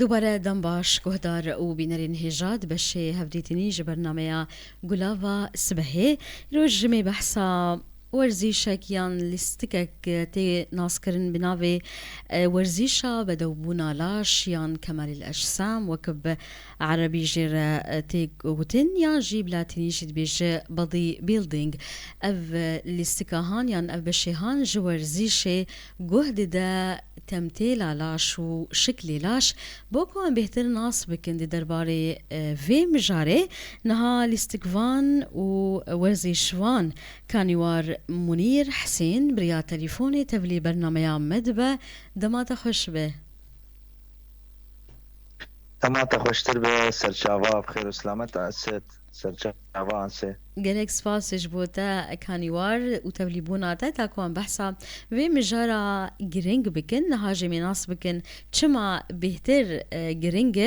دوباره دم باش گهدار او بینرین هجاد بشه هفدیتنی جبرنامه گلاوا سبهه روز جمع بحثا ورزیشک یان لیستکک تی ناسکرن بناوی ورزیشا بدوبونا لاش یان کمال الأجسام وكب عربي جير تي غوتن يان جيب لاتيني شد بيج بادي بيلدينج اف لیستکاهان یان اف بشيهان جو ورزیشه جهد دا تمثيل لاش و شكلي لاش بوكو ام بهتر ناس بكن دي درباري في مجاري نها لاستكفان و ورزيشوان كانيوار منير حسين بريا تليفوني تبلي برنامج مدبة دماتا خوش به دماتا خوشتر به سرچاوا بخير وسلامت عسيت سرچاوا انسي جالك سپاس جبوتا كانيوار و تبليبونا تاكوان بحثا في مجارة جرينج بكن نهاجي مناس بكن چما بهتر جرينج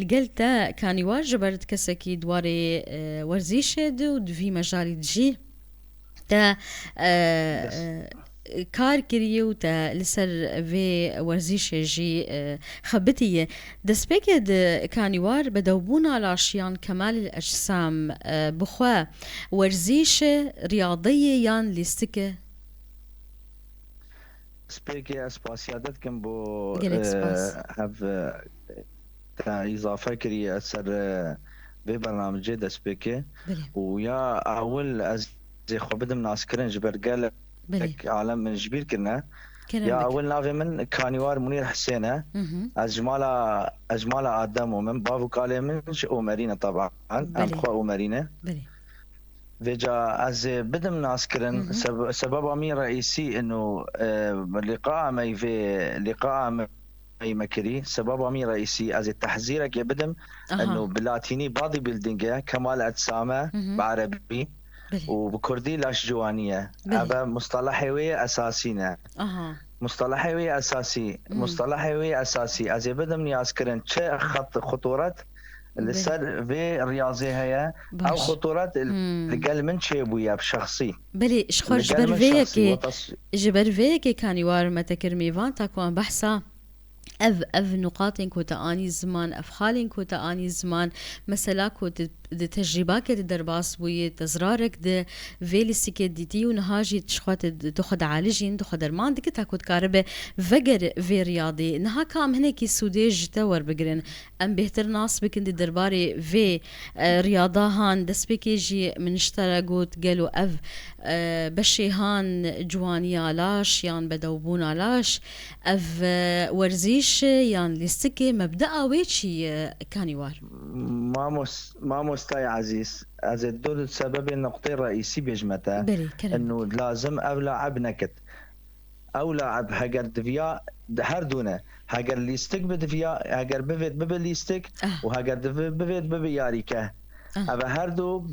لقلتا كانيوار جبرت كسكي دواري ورزيشد و في مجاري دجي تا کار کریه و تا لسر في ورزیش جی خبتیه دسپیکه د کانیوار بدوبونا لاشیان کمال الأجسام بخوا ورزیش رياضية یان لیستکه سبيكي اسباسيادت كم بو جالك سپاس هاف تا اضافه كري اثر في برنامج ده سبيكي بله ويا اول از خو بدم ناس كرن جبر قال بله لك عالم من جبير كنا كرم يا بك اول نافي من كانيوار منير حسينه اجمالا ادم ومن بافو كالي من ومارينا طبعا ام بله خو ومارينا بله فيجا از بدم ناس كرن سبب امي رئيسي انه لقاء مي مكري سبب امي رئيسي از تحذيرك يا بدم انه اها بلاتيني بادي بيلدينج كمال اجسامه مهم. بعربي بله وبكردي لاش جوانيه بله ابا مصطلحي اساسينا اها مصطلحي اساسي مم. مصطلحي اساسي از بدم ناس كرن خطوره بله لسر في رياضي هي او باش خطورات مم. لقل من شي بويا بشخصي بله شخور لقل جبر من فيه شخصي كي جبر فيه كي كانيوار متكر ميفان تاكوان بحثا اف نقاط كوتا اني زمان اف خالين كوتا اني زمان مثلا كوت د تجربات د درباس بوي تزرارك د فيلسيك ديتي ونهاجي تشخوت تاخد عالجين تاخد درمان ديك تاكوت كاربه فجر في رياضي نها كام هناك سوديج تور بقرن ام بهتر ناس بكن دي درباري في رياضه هان دسبيكيجي من اشترقوت قالوا اف بشي هان جوانيا لاش يان بدوبونا لاش اف ورزيش يان لستكي مبدأ ويتشي كانيوار ما مستاي عزيز از الدول سبب النقطة الرئيسية بجمتها بلي كلام انه لازم او لاعب نكت او لاعب هاجر دفيا هر دونه هاجر ليستك بدفيا هاجر بفيد ببليستك وهاجر بفيد ببياريكه ابا هردو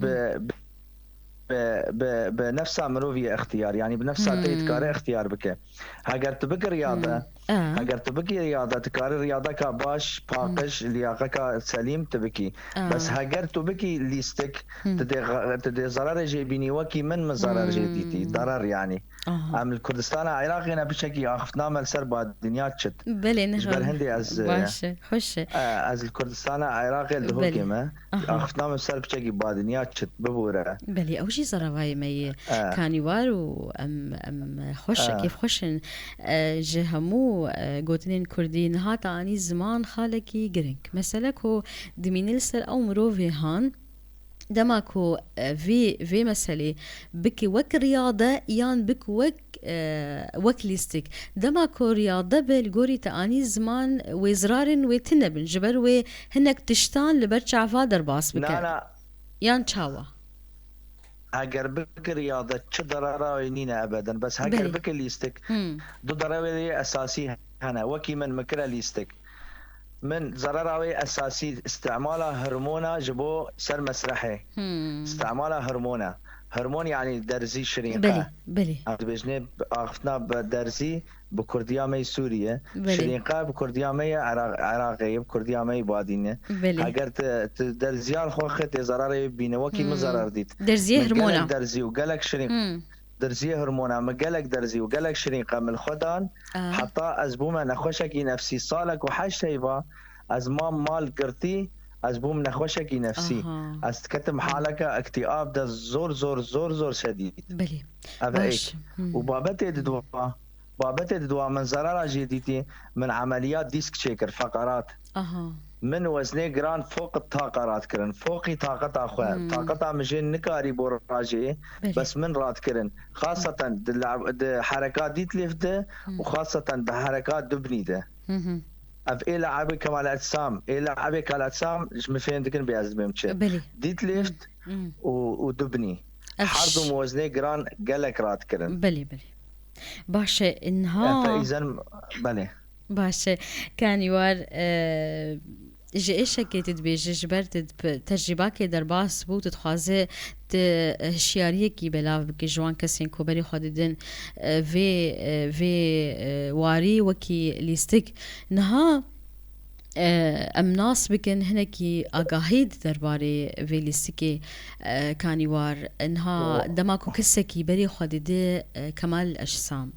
بنفسها مروفية اختيار يعني بنفسها تيتكاري اختيار بك هاجر تبقى رياضة هاجر تبقي رياضة تكاري رياضة كباش باقش لياقة سليم تبكي بس هاجر تبكي ليستك تدي ضرر جيبيني وكي من ضرر جيتيتي ضرر يعني ام الكردستان عراقي انا بشكي اخفنا مال سربا الدنيا تشت بلي جبر نحن هندي از باش خوش از الكردستان عراقي الدهوكي ما اخفنا مال سرب شكي بادنيا تشت ببوره بلي أوجي زرافاي مي كانيوار و أم خوش كيف خوشن جهمو قوتنين كردين هاتا أني زمان خالكي جرينك مثلك هو دمينيلسر أو مروفي هان دماكو في مسألة بك وك رياضة يان بك وك ليستك دماكو رياضة بالجوري تاني زمان وزرارن وتنبن جبر وهنك تشتان لبرشع فادر باس بك لا يان تشاوا هاجر بك رياضة شو ضرراوي نينا أبدا بس هاجر بك ليستك دو ضرراوي أساسي هنا وكي من مكرا ليستك من ضرراوي أساسي استعمالها هرمونا جبو سر مسرحي استعمالها هرمون يعني درزي شرينقة بلي بجنب أخفنا بدرزي بكردية مي سوريا شرينقة بكردية مي عراقية بكردية مي بادينة هاجر درزيان خوخت زراري بينوكي مزرار ديت درزي هرمونا درزي وقالك شرينق درزيه هرمونه مقلق درزي وقلق شريقه من الخدان حتى ازبومه نخوشكي نفسي صالك وحشيبه ازمام مال قرتي ازبوم نخوشكي نفسي استكتم حالك اكتئاب ده زور زور زور زور شديد بلي باش وبابتي دوا من زرارة جديدتي من عمليات ديسك شيكر فقرات من وزني جران فوق الطاقة كرن فوقي طاقة أخوة طاقة مجين نكاري براجي بس من رات كرن خاصة د حركات دي تلفته وخاصة د حركات دبني ده اف ايه لعبي كمال اجسام ايه لعبي كمال اجسام مفين دكن بياز بيمشي دي تلفت ودبني حرض موزني جران قالك رات كرن بلي باشا انها فاذا بلي باشا كان يوار جي ايش هكيت تبيج جبرت تجربه درباس بو تخازه هشیاریه کی بلاو بکی جوان کسین کو بری خوددن في واري وكي ليستك نها ام ناس بكن هناكي اگاهید درباره في ليستكي كانيوار انها دماكو كسكي بري خودده كمال اجسام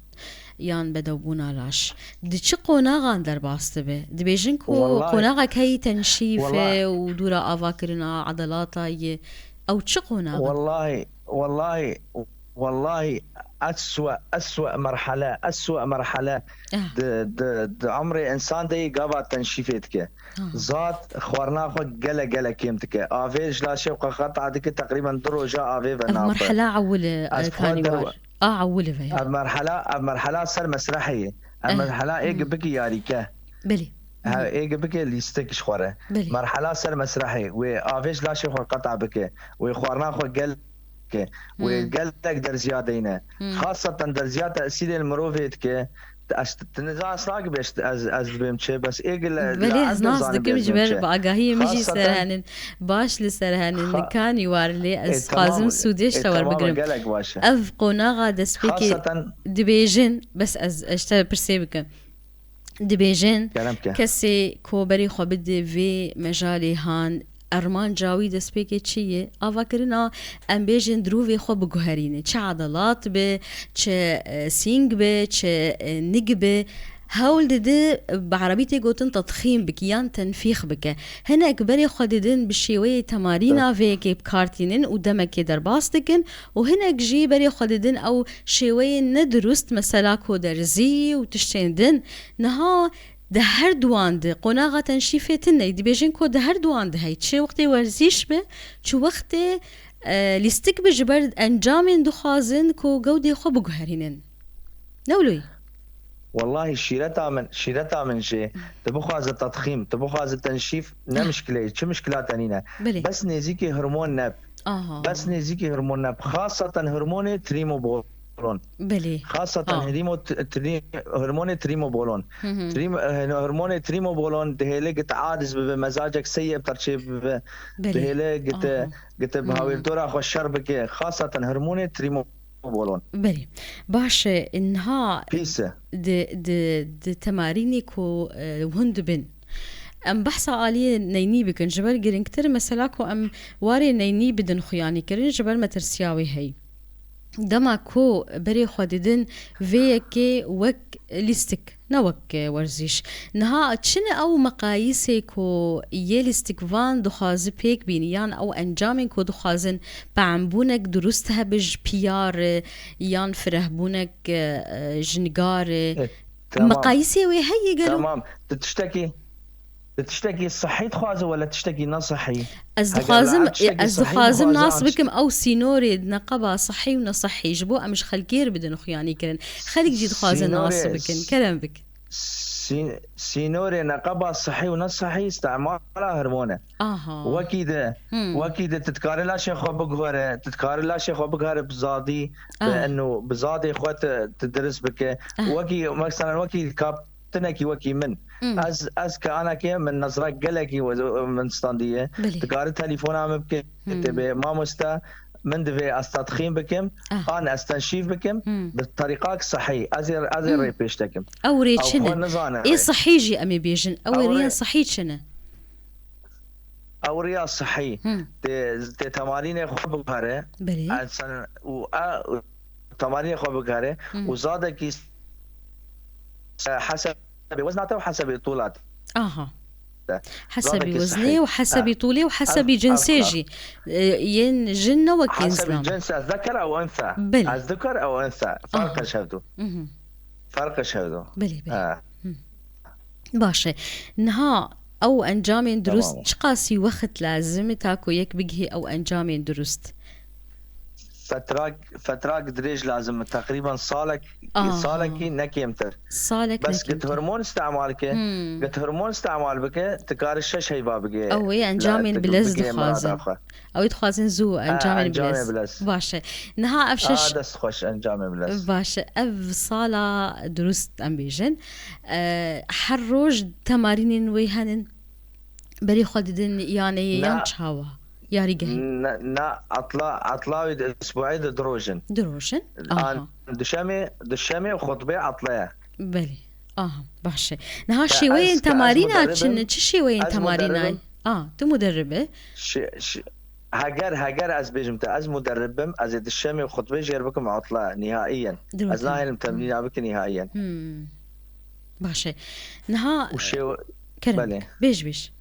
یان بدوبونا لاش دی چه قوناغان در باسته به دی بیجن کو قوناغا کی تنشیفه و دورا آوا کرنا عضلاتا او چه قوناغا والله أسوأ مرحلة د عمري إنسان دي قابع تنشيفتك ذات خوارنا خو قلق كيمتك آفيج لا شيء وقخط عادك تقريبا درجة آفي بنافة مرحلة عولة كانيوار عولة فيها مرحلة سر مسرحية المرحلة إيق بكي ياريكه بلي إيق بكي اللي يستكش خواره مرحلة سر مسرحية وآفيج لا شيء وقطع بكي وخوارنا خو قلق وقال لك در زيادينا خاصة در زيادة تأثير المروفيتك تنزع سلاك بيش از بيمشي بس إيقل بلي ناس دكم جبر بأقاهية مجي سرهانن باش لسرهانن كان يوارلي از قازم سوديش تور بقرم أف قوناغا دسبيكي دبيجن بس از اشتغل برسيبك دبيجن كسي كوبري خو بدي في مجالي هان ارمان جاوی دست به که چیه؟ آوا کرنا ام بیجن دروی خوب گوهرینه چه عضلات به چه سینگ به چه نگ به هول ده بعربيتي قوتن تضخيم بك يان تنفيخ بك هنا اكبري خددن بشيوية تمارين فيكي بكارتينين ودمك درباستكن وهنا اكجي بري خددن او شيوية ندرست مثلا كو درزي وتشتندن نها ده هر دوانده قناغة تنشيفتنا دي بيجين كو ده هر دوانده هاي تشي وقتي ورزيش به چو وقتي لستك بجبرد انجامين دخازن كو قودي خو بقهرينن نولوي والله شيرتا من شيء تبخاز التضخيم تبخاز التنشيف نمشكلة شو مشكلات تانينا بس نزيكي هرمون نب بس نزيكي هرمون نب خاصة هرمون تريموبولون بلي خاصة هرمون تريموبولون هرمون تريموبولون دهيلي قت عادز بمزاجك سيء بترشي دهيلي قت بهاوير دورا خو الشربك خاصة هرمون تريموبولون بلي باش انها بيسة د تماريني كو وهند بن ام بحثا آلية نيني بكن جبر جرين كتر مثلا كو ام واري نيني بدن خياني كرين جبر مترسياوي هي دما كو بري خوددن فيكي وك ليستك نوك ورزيش نها تشن او مقايسي كو يليستك فان دخاز بيك بينيان او انجامين كو دخازن بعمبونك درستها بج بيار يان فرهبونك جنقار مقايسي وهي قالوا تمام تشتكي صحي تخازه ولا تشتكي نصحي أزدخازم ناس بكم أو سينوري نقبة صحي ونصحي جبو أمش خلقير بدن خياني كرن خلق جيد خازن ناس بكن كلام بك سينوري نقبة صحي ونصحي استعمالها هرمونة وكيد تتكاري لا شيء خو بقهر تتكاري لا شيء خو بقهر بزادي بأنه بزادي إخوات تدرس بك وكي مثلا وكي كاب تنكي وكي من از كأنا كي من نظرة قلقي من ستاندية تقاري تليفون عم بكي تبي ما مستا من دفي استدخين بكم انا استنشيف بكم بالطريقة صحية ازي ريبيش تكم او ريتشنا ايه صحي جي امي بيجن او ريان صحي شنا او رياض صحي تمارين خوب بهره تمارين خو بكاره وزاده كي حسب وزناته وحسب طولاته. حسب وزني وحسب طولي وحسب جنسيجي ين جنة وكنزلام. حسب الجنس الذكر أو أنثى. الذكر أو أنثى فرقش هذو. فرقش هذو. بلي. باشا نها أو أنجامين درست شقاسي وقت لازم تاكو يك بجهي أو أنجامين درست. فتراك دريج لازم تقريبا صالك نكيمتر صالك بس قلت هرمون استعمالك قلت هرمون استعمال بك تكارش هي بابك او انجامين بلز دخازن او يدخازن زو انجامين بلز باشا نها افشش دس خوش انجامين بلز باشا اف صاله درست امبيجن حروج تمارين ويهن بري خددن يعني ينشاوا يا رجال نا عطلا اسبوعي دروجن دشامي وخطبه عطلاه بلي باشا نها شي وين تمارينات شي وين تماريناي تو مدربه هاجر از بيجمت از مدربم از دشامي وخطبه جربكم عطله نهائيا از لا التمرين بك نهائيا باشا نها وشي بلي بيش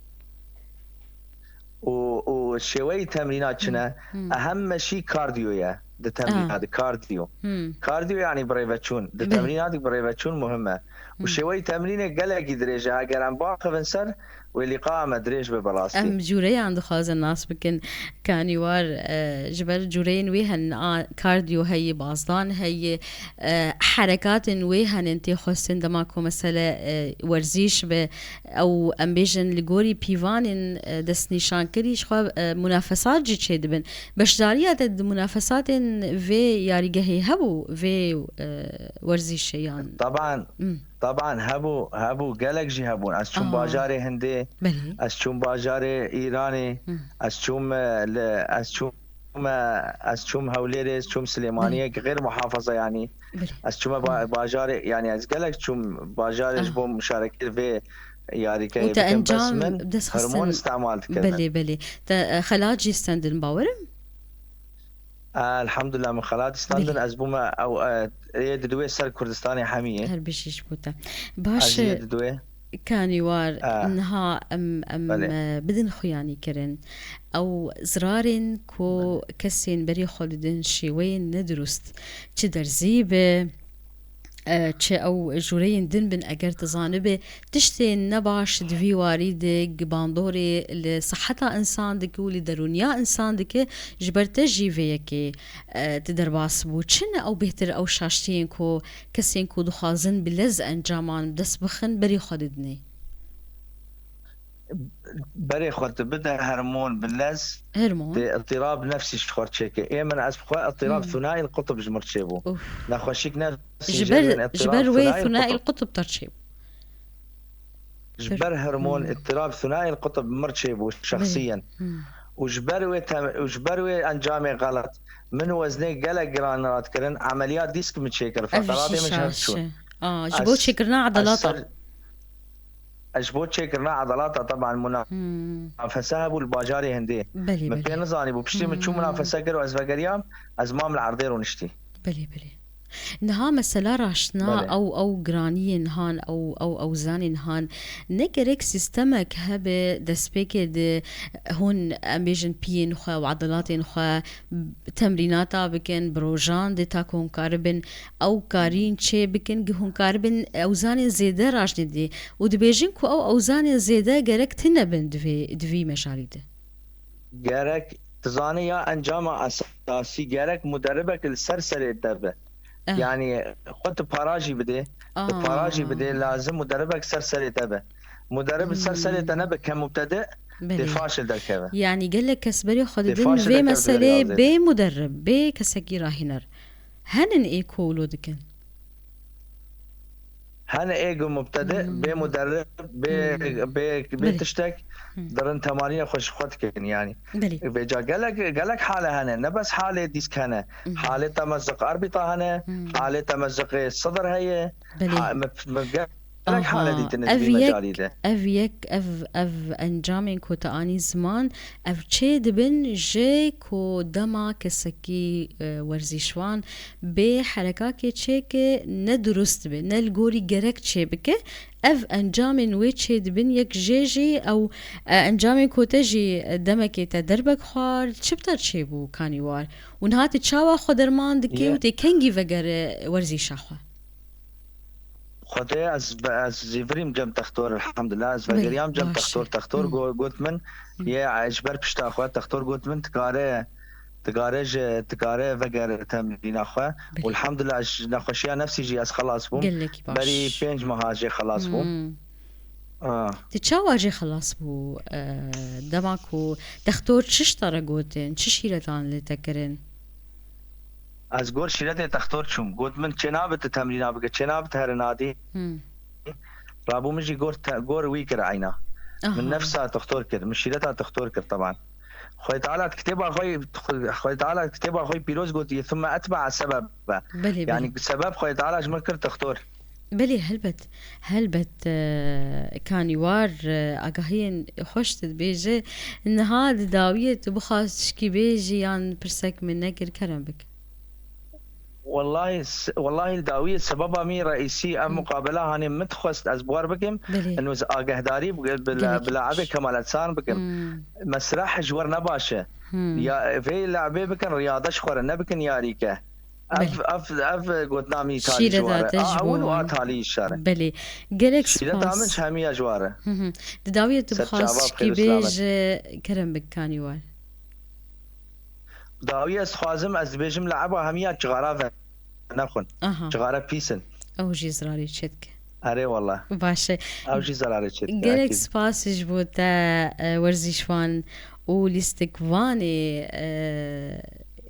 وشوي تمرينات شنا اهم شيء كارديو يا التمرينات كارديو يعني بريفاتشون التمرينات بريفاتشون مهمه وشوي تمرين قلق درجه اگر ام باخذ انسر واللي قام دريج ببلاصتي ام جوري عند خاز الناس بكن كان يوار جبل جورين ويهن كارديو هي باصدان هي حركات ويهن انت خصن دماكو مثلا ورزيش او امبيجن لغوري بيفان دس نشان كريش خو منافسات جي تشدبن باش داريات المنافسات في ياريغه هبو في ورزيش يعني طبعا هبو قلق جي هبون اشوم باجاري هندي اشوم باجاري ايراني اشوم هوليري اشوم سليمانيه غير محافظه يعني اشوم باجاري يعني قلق اشوم باجاري جبو مشاركه في يعني كي بس من هرمون استعمالت بلي خلاجي ستاندن باورم الحمد لله من خلال ستاندن ازبوما او يدوي سر كردستاني حميه هربشيش بوتا باش كان يوار انها ام بدن خوياني كرن او زرارن كو كسين بري خلدن شوين ندرست چه درزيبه چه او جورين دن بن اگر تزانبه تشتين نباش دوی واريد باندوري لصحتا انسان دك ولي درونيا انسان دك جبرت جيفه كي تدرباس بو چن او بهتر او شاشتين كو كسين كو دخازن بلز انجامان دس بخن بري خددني بري خدت بدا هرمون باللز هرمون اضطراب نفسي شخور تشيكي ايه من اسبخوا اضطراب ثنائي القطب جمر تشيبو ناخوشيك نفسي جبر وي ثنائي القطب ترشيب جبر هرمون اضطراب ثنائي القطب مرتشيبو شخصيا وجبروي انجامي غلط من وزني قلق جرانات كرن عمليات ديسك متشيكر فقراتي مش هتشون جبوت شكرنا عضلاته اجبوت شكرنا عضلاتها طبعا منافسه ابو الباجاري هندي بلي نظاني بوبشتي متشو منافسه كرو ازفقريام ازمام العرضير ونشتي بلي نها مثلا راشنا او جرانيين هان او اوزانين هان نكرك سيستمك هبه دسبيكد هون امبيجن بين خا وعضلاتين خا تمريناتا بكن بروجان دي تاكون كاربن او كارين تشي بكن هون كاربن اوزان زياده راشني دي ودبيجن كو او اوزان زياده جرك تنبن دفي مشاريده جرك تزانيا انجام اساسي جرك مدربك السرسري الدبه يعني قلت باراجي بدي لازم مدربك سرسري تبع مدرب السرسري تنبه كمبتدئ فاشل دركبه يعني قال لك كسبري خددن في مسألة بمدرب بكسكي راهنر هنن ايكولو دكن هن ايجو مبتدئ بمدرب بتشتك درن تمارين خوش خدك يعني بيجا قالك حاله هنا بس حاله ديسك هنا حاله تمزق اربطه هنا حاله تمزق الصدر هي لك حالة دي تنزبي مجالي ده افيك اف انجامين كو تاني زمان اف تشيد بن جي كو دما كسكي ورزيشوان بحركاكي تشيك ندرست بن نلقوري جرك تشيبك اف انجامين وي تشيد بن يك جيجي او انجامين كو تجي دمكي تدربك خوار شبتر تشيبو كانيوار ونهاتي تشاوا خدرمان دكي وتي كنجي فقر ورزيشا خوار خدي از زيفريم جم تختور الحمد لله از فجريام جم تختور قلت من يا اجبر بشتا اخوة تختور قلت من تقاري فجر تمرين اخوة والحمد لله نخشيا نفسي جي از خلاص بوم بري بينج مهاجي خلاص بوم تتشاواجي خلاص بو دماكو تختور تشترى قوتين تشيرتان لتكرين از گور شیرت تختور چوم گفت من چنابت تمرین بگه چنابت هر نادی رابو مجي گور ويكر عينا من نفسها تختور كده من شيرتها تختور كده طبعا خوي تعالى كتابها خوي تعالى كتابها خوي بيروز قلت ثم اتبع السبب بلي يعني سبب خوي تعالى اجمل كر تختور بلي هلبت كانيوار اقاهين خوشت بيجي ان هاد داوية بخاص شكي بيجي يعني برسك من نقر كرم بك والله الداوية سببها مي رئيسي مقابلة هاني متخصت أزبوار بكم إنه آجهداري بلعبة كمال سان بكم مسرح جور نباشة يا في لعبة بكن رياضة شخور نبكن ياريكه أف قلنا مي تالي جواره أول واتالي الشارع بلي جالكس شيلتها من شامية جواره الداوية بخاص كي بيج كرم بك كانيوار داوية خوازم از بيجم لعبة همية جغارة نخون جغارة بيسن او جي زراري تشتك اري والله باشا او جي زراري تشتك جالك سباسج بوتا ورزيشوان وليستكواني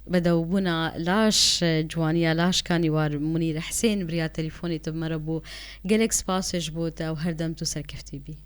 بدو بنا لاش جوانيا لاش كانيوار منير حسين بريا تليفوني تبمربو جالك سباسج بوتا وهردمتو سركفتي بي